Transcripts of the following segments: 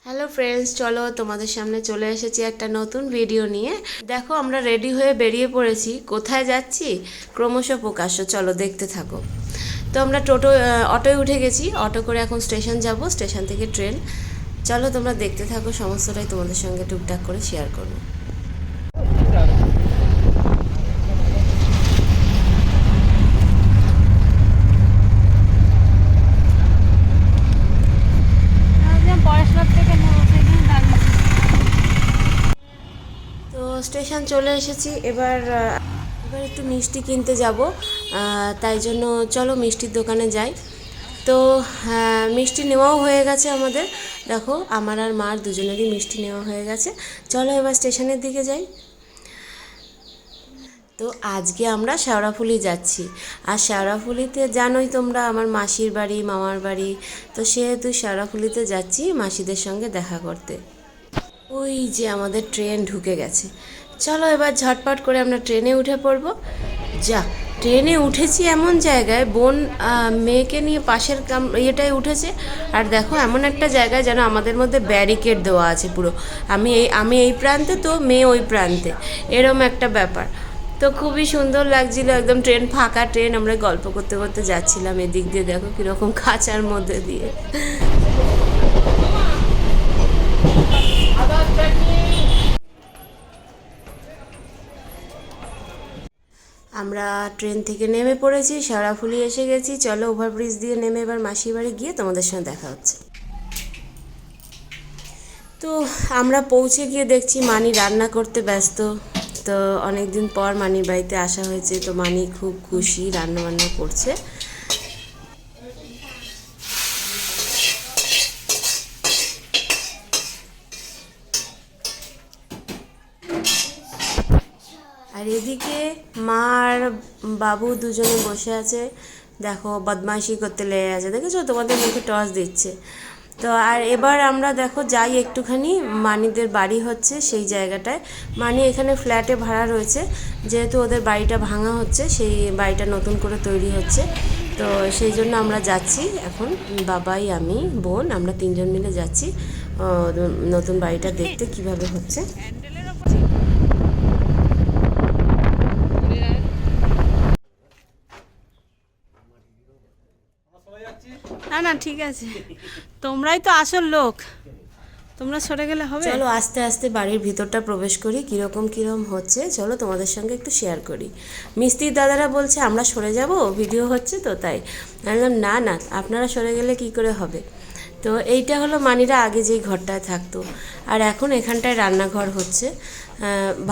Hello friends, চলো তোমাদের সামনে চলে এসেছি একটা নতুন ভিডিও নিয়ে। দেখো আমরা রেডি হয়ে বেরিয়ে পড়েছি। কোথায় যাচ্ছি ক্রমশ প্রকাশ্য, চলো দেখতে থাকো। তো আমরা অটোয় উঠে গেছি। অটো করে এখন স্টেশন যাব, স্টেশন থেকে ট্রেন। চলো তোমরা দেখতে থাকো, সমস্তটাই তোমাদের সঙ্গে টুকটাক করে শেয়ার করবো। তো স্টেশন চলে এসেছি। এবার একটু মিষ্টি কিনতে যাব, তাই জন্য চলো মিষ্টির দোকানে যাই। তো মিষ্টি নেওয়াও হয়ে গেছে আমাদের। দেখো আমার আর মার দুজনেরই মিষ্টি নেওয়া হয়ে গেছে। চলো এবার স্টেশনের দিকে যাই। তো আজকে আমরা শেওড়াফুলি যাচ্ছি। আর শেওড়াফুলিতে জানোই তোমরা আমার মাসির বাড়ি, মামার বাড়ি। তো সেহেতু শেওড়াফুলিতে যাচ্ছি মাসিদের সঙ্গে দেখা করতে। ওই যে আমাদের ট্রেন ঢুকে গেছে। চলো এবার ঝটপট করে আমরা ট্রেনে উঠে পড়বো। যা, ট্রেনে উঠেছি এমন জায়গায়, বোন মেয়েকে নিয়ে পাশের ইয়েটায় উঠেছে। আর দেখো এমন একটা জায়গায় যেন আমাদের মধ্যে ব্যারিকেড দেওয়া আছে পুরো। আমি এই প্রান্তে, তো মেয়ে ওই প্রান্তে, এরম একটা ব্যাপার। তো খুবই সুন্দর লাগছিল, একদম ট্রেন ফাঁকা ট্রেন। আমরা গল্প করতে করতে যাচ্ছিলাম এদিক দিয়ে, দেখো কীরকম খাঁচার মধ্যে দিয়ে। আমরা ট্রেন থেকে নেমে পড়েছি, শেওড়াফুলি এসে গেছি। চলো ওভারব্রিজ দিয়ে নেমে এবার মাসির বাড়ি গিয়ে তোমাদের সঙ্গে দেখা হচ্ছে। তো আমরা পৌঁছে গিয়ে দেখছি মানি রান্না করতে ব্যস্ত। তো অনেক দিন পর মানির বাড়িতে আসা হয়েছে, তো মানি খুব খুশি, রান্না বান্না করছে। আর এদিকে মা আর বাবু দুজনে বসে আছে, দেখো বদমাইশি করতে লেগে আছে। দেখেছো, তোমাদের মুখে টস দিচ্ছে। তো আর এবার আমরা দেখো যাই একটুখানি, মানিদের বাড়ি হচ্ছে সেই জায়গাটায়। মানি এখানে ফ্ল্যাটে ভাড়া রয়েছে, যেহেতু ওদের বাড়িটা ভাঙা হচ্ছে, সেই বাড়িটা নতুন করে তৈরি হচ্ছে। তো সেই জন্য আমরা যাচ্ছি এখন, বাবাই, আমি, বোন, আমরা তিনজন মিলে যাচ্ছি নতুন বাড়িটা দেখতে কিভাবে হচ্ছে। না না ঠিক আছে, তোমরাই তো আসল লোক, তোমরা সরে গেলে হবে। চলো আস্তে আস্তে বাড়ির ভিতরটা প্রবেশ করি, কীরকম হচ্ছে চলো তোমাদের সঙ্গে একটু শেয়ার করি। মিস্ত্রির দাদারা বলছে আমরা সরে যাব, ভিডিও হচ্ছে তো তাই। বললাম না না, আপনারা সরে গেলে কি করে হবে। তো এইটা হলো মানিরা আগে যেই ঘরটায় থাকতো, আর এখন এখানটায় রান্নাঘর হচ্ছে।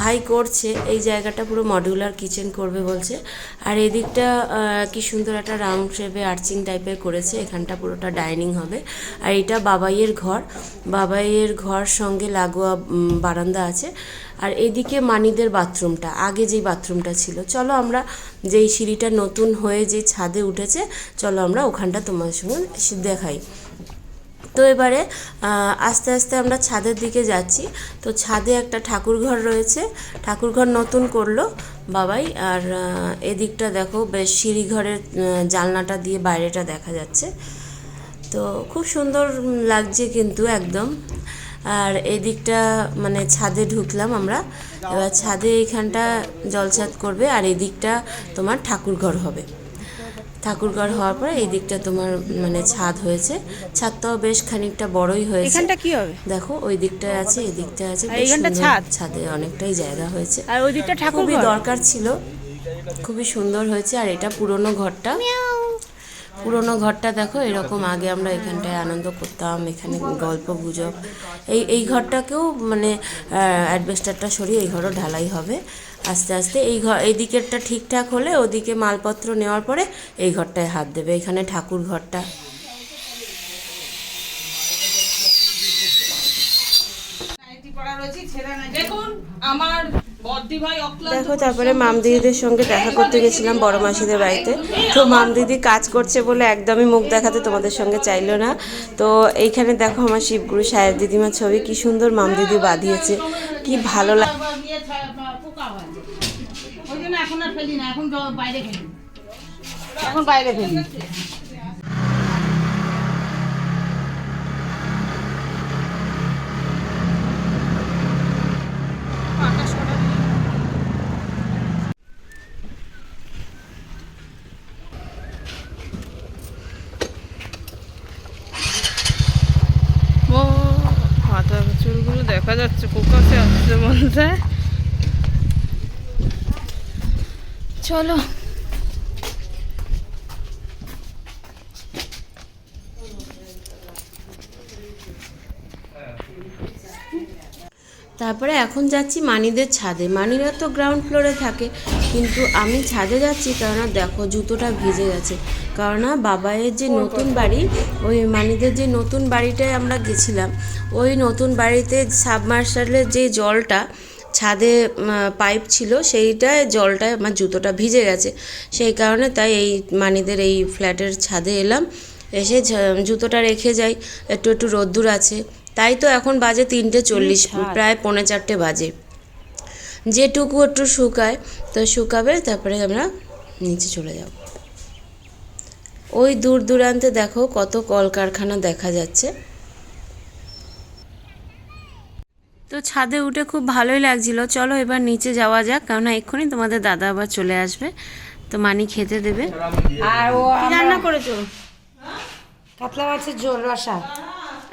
ভাই করছে, এই জায়গাটা পুরো মডিউলার কিচেন করবে বলছে। আর এদিকটা কি সুন্দর একটা রাউন্ড শেপে আর্চিং টাইপের করেছে, এখানটা পুরোটা ডাইনিং হবে। আর এটা বাবাইয়ের ঘর, বাবাইয়ের ঘর সঙ্গে লাগোয়া বারান্দা আছে। আর এদিকে মানিদের বাথরুমটা, আগে যেই বাথরুমটা ছিল। চলো আমরা যেই সিঁড়িটা নতুন হয়ে যে ছাদে উঠেছে, চলো আমরা ওখানটা তোমাদের সঙ্গে দেখাই। তো এবারে আস্তে আস্তে আমরা ছাদের দিকে যাচ্ছি। তো ছাদে একটা ঠাকুরঘর রয়েছে, ঠাকুরঘর নতুন করলো বাবাই। আর এদিকটা দেখো বেশ সিঁড়িঘরের জানলাটা দিয়ে বাইরেটা দেখা যাচ্ছে। তো খুব সুন্দর লাগছে কিন্তু একদম। আর এদিকটা মানে ছাদে ঢুকলাম আমরা, এবার ছাদে এইখানটা জলছাদ করবে, আর এদিকটা তোমার ঠাকুরঘর হবে। ঠাকুরঘর হওয়ার পরে এই দিকটা তোমার মানে ছাদ হয়েছে। ছাদটাও বেশ খানিকটা বড়ই হয়েছে। এখানটা কি হবে? দেখো ওই দিকটায় আছে, এই দিকটা আছে, আর এইখানটা ছাদ, ছাদে অনেকটাই জায়গা হয়েছে। আর ওই দিকটা ঠাকুর খুবই দরকার ছিল, খুবই সুন্দর হয়েছে। আর এটা পুরনো ঘরটা, পুরনো ঘরটা দেখো এরকম। আগে আমরা এখানটায় আনন্দ করতাম, এখানে গল্প গুজব। এই ঘরটাকেও মানে অ্যাডবেস্টারটা সরিয়ে এই ঘরও ঢালাই হবে আস্তে আস্তে। এই দিকেরটা ঠিকঠাক হলে ওদিকে মালপত্র নেওয়ার পরে এই ঘরটায় হাত দেবে। এখানে ঠাকুর ঘরটা দেখুন আমার দেখো। তারপরে মামদিদিদের সঙ্গে দেখা করতে গেছিলাম বড় মাসিদের বাড়িতে। তো মামদিদি কাজ করছে বলে একদমই মুখ দেখাতে তোমাদের সঙ্গে চাইলো না। তো এইখানে দেখো আমার শিবগুরু সাহেব দিদিমার ছবি, কি সুন্দর মামদিদি বাঁধিয়েছে, কি ভালো লাগে। এখন বাইরে ফেলি। দেখা যাচ্ছে ফোকাসে আসছে বলতে। চলো তারপরে এখন যাচ্ছি মানিদের ছাদে। মানিরা তো গ্রাউন্ড ফ্লোরে থাকে, কিন্তু আমি ছাদে যাচ্ছি কেননা দেখো জুতোটা ভিজে গেছে। কেননা বাবাইয়ের যে নতুন বাড়ি, ওই মানিদের যে নতুন বাড়িটায় আমরা গেছিলাম, ওই নতুন বাড়িতে সাবমার্শালের যে জলটা ছাদে পাইপ ছিল, সেইটায় জলটায় আমার জুতোটা ভিজে গেছে। সেই কারণে তাই এই মানিদের এই ফ্ল্যাটের ছাদে এলাম, এসে জুতোটা রেখে যাই। একটু একটু রোদ্দুর আছে, তাই তো এখন বাজে 3:40, প্রায় 3:45 বাজে। যেটুকু একটু শুকায় তো শুকাবে, তারপরে আমরা নিচে চলে যাব। ওই দূর দূরান্তে দেখো কত কলকারখানা দেখা যাচ্ছে। তো ছাদে উঠে খুব ভালোই লাগছিল। চলো এবার নিচে যাওয়া যাক, কারণ এক্ষুনি তোমাদের দাদা আবার চলে আসবে, তো মানি খেতে দেবে। আর ও কি রান্না করেছো? কাতলা মাছের ঝোল রসা,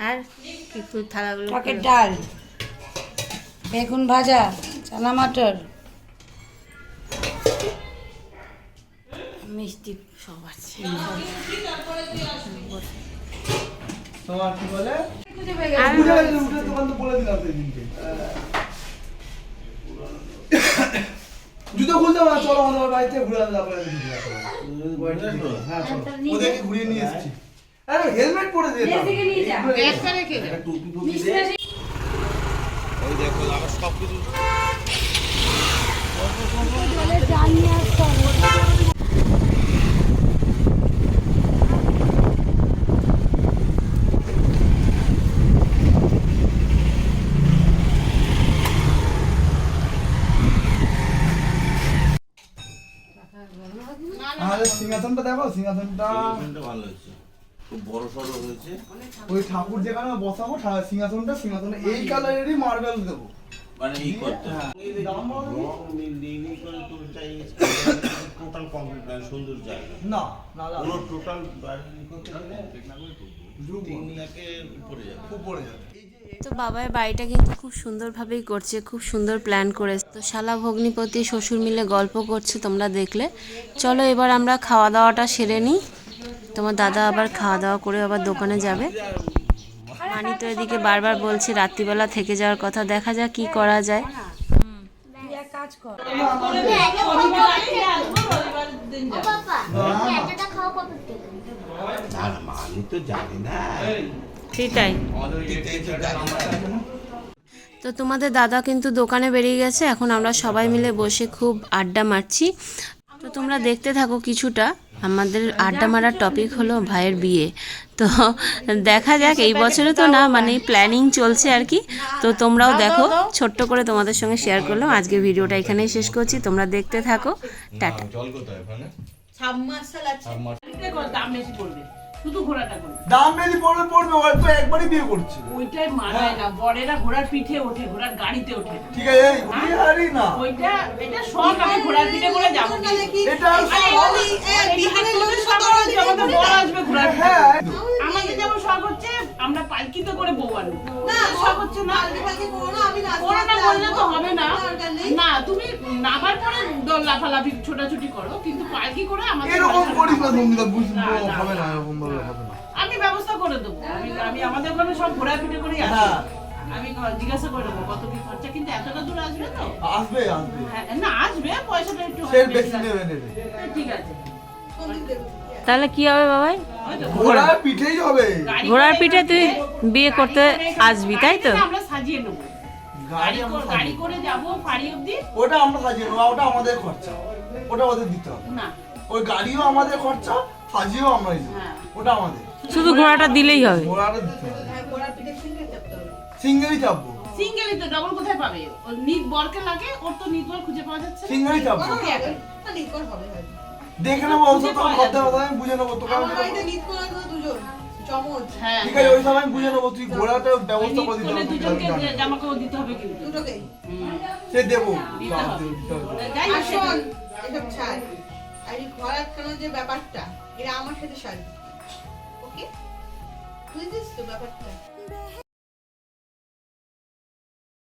আর কি থালাগুলো? টকের ডাল, বেগুন ভাজা, চানা মটর, মিষ্টি সব আছে। তোমার কি বলে? আর জুতো খুলতে হবে না, চলো আমাদের বাড়িতে ঘুরে আসবে। হ্যাঁ চলো, ওদেরকে ঘুরিয়ে নিয়ে এসেছি। আরে হেলমেট পরে দিয়ে দাও। গ্যাসটা রেখে দাও। টুপি টুপি দে। ওই দেখো আমার সব কিছু আমাদের সিংহাসনটা দেখো, সিংহাসনটা ভালো হয়েছে, খুব বড় সড়ো হয়েছে। ওই ঠাকুর যেখানে বসাবো সিংহাসনটা এই কালারেরই মার্বেল দেবো। মানে এই করতে হ্যাঁ। দাম বলো দেখি? রং নীল করে তো চাই টোটাল কমপ্লিট প্ল্যান, সুন্দর জায়গা না না না, পুরো টোটাল বাড়ি করতে গেলে 3 লাখের উপরে যাবে। উপরে যাবে। তো বাবার বাড়িটা কিন্তু খুব সুন্দরভাবেই করছে, খুব সুন্দর প্ল্যান করেছে। তো শালা ভগ্নিপতি শ্বশুর মিলে গল্প করছে, তোমরা দেখলে। চলো এবার আমরা খাওয়া দাওয়াটা সেরে নিই। তোমার দাদা আবার খাওয়া দাওয়া করে আবার দোকানে যাবে। মানি তো এদিকে বারবার বলছে রাত্রিবেলা থেকে যাওয়ার কথা, দেখা যাক কি করা যায়। তুই এক কাজ কর, আর আমি তো জানি না, সেটাই তো তোমাদের দাদা কিন্তু দোকানে বেরিয়ে গেছে। এখন আমরা সবাই মিলে বসে খুব আড্ডা মারছি। তো তোমরা দেখতে থাকো কিছুটা। আমাদের আড্ডা মারার টপিক হলো ভাইয়ের বিয়ে। তো দেখা যাক, এই বছরে তো না, মানে প্ল্যানিং চলছে আর কি। তো তোমরাও দেখো, ছোট্ট করে তোমাদের সঙ্গে শেয়ার করলাম। আজকে ভিডিওটা এখানেই শেষ করছি, তোমরা দেখতে থাকো। টাটা। জল কোথায় ওখানে? সাবমার্শাল আছে, দাম বেশি পড়বে, শুধু ঘোড়াটা করবে। দাম বেশি পড়বে পড়বে, ওই তো একবারই বিয়ে করছে। ওইটাই মানায় না, বড়েরা ঘোড়ার পিঠে ওঠে, ঘোড়ার গাড়িতে ওঠে না। ঠিক আছে, এই বিয়ে হারি না। ওইটা এটা শখ, আমি ঘোড়ার পিঠে করে যাবো। এটা বিহারের লোকের শখ হচ্ছে আমাদের বর আসবে ঘোড়ার পিঠে। হ্যাঁ, আমাদের যেমন শখ হচ্ছে আমরা পালকিতে করে বউ আনবো, শখ হচ্ছে না। করো না বললে তো হবে না। না তুমি নামার পরে দোল লাফালাফি ছোটাছুটি করো, কিন্তু পালকি করে আমাদের এরকম করিস না তুমি, বুঝবো হবে না, এরকম ভাবে হবে না। আমি ব্যবস্থা করে দেবো। আমি আমাদের ওখানে সব ঘোড়া পিঠে করে আসি। হ্যাঁ। আমি জিজ্ঞাসা করে দেবো কত কি খরচা, কিন্তু এতটা দূর আসবে তো? আসবে আসবে, হ্যাঁ, না আসবে, পয়সাটা একটু সে বেশি নেবে নেবে। ঠিক আছে। তাহলে কি হবে বাবাই? ঘোড়ার পিঠেই হবে। গাড়ি ঘোড়ার করে পিঠে তুই এখানে বিয়ে করতে আসবি, তাই তো? আমরা সাজিয়ে নেবো, গাড়ি আমরা গাড়ি করে যাবো ফাড়ি অব্দি। ওটা আমরা সাজিয়ে নেবো, ওটা আমাদের খরচা, ওটা ওদের দিতে হবে। না ওই গাড়িও আমাদের খরচা, সাজিয়েও আমরাই দেবো, হ্যাঁ। ওটা আমাদের। শুধু ঘোড়াটা দিলেই হবে। ঘোড়াটা দিতে হবে, সিঙ্গেলই চাপবো। সিঙ্গেলই তো, ডবল কোথায় পাবে? ওর নিট বরকে লাগে, ওর তো নিট বর খুঁজে পাওয়া যাচ্ছে না। সিঙ্গেলই চাপবো, দেখে নেবো। ওর সাথে তোমার কথা কথা আমি বুঝে নেবো, তোকে আমি হ্যাঁ, ঠিক আছে, ওই সময় আমি বুঝে নেবো। তুই ঘোড়াটা ব্যবস্থা করে দিতে নিট হবে, দুজনকে জামা কাপড় দিতে হবে কিন্তু। সে দেবো, দিতে হবে। দিতে হবে। যাই হোক, শোন, এসব ছাড়। আর এই ঘর আটকানোর যে ব্যাপারটা, এটা আমার সাথে সারি। ওকে? বুঝেছিস তো ব্যাপারটা?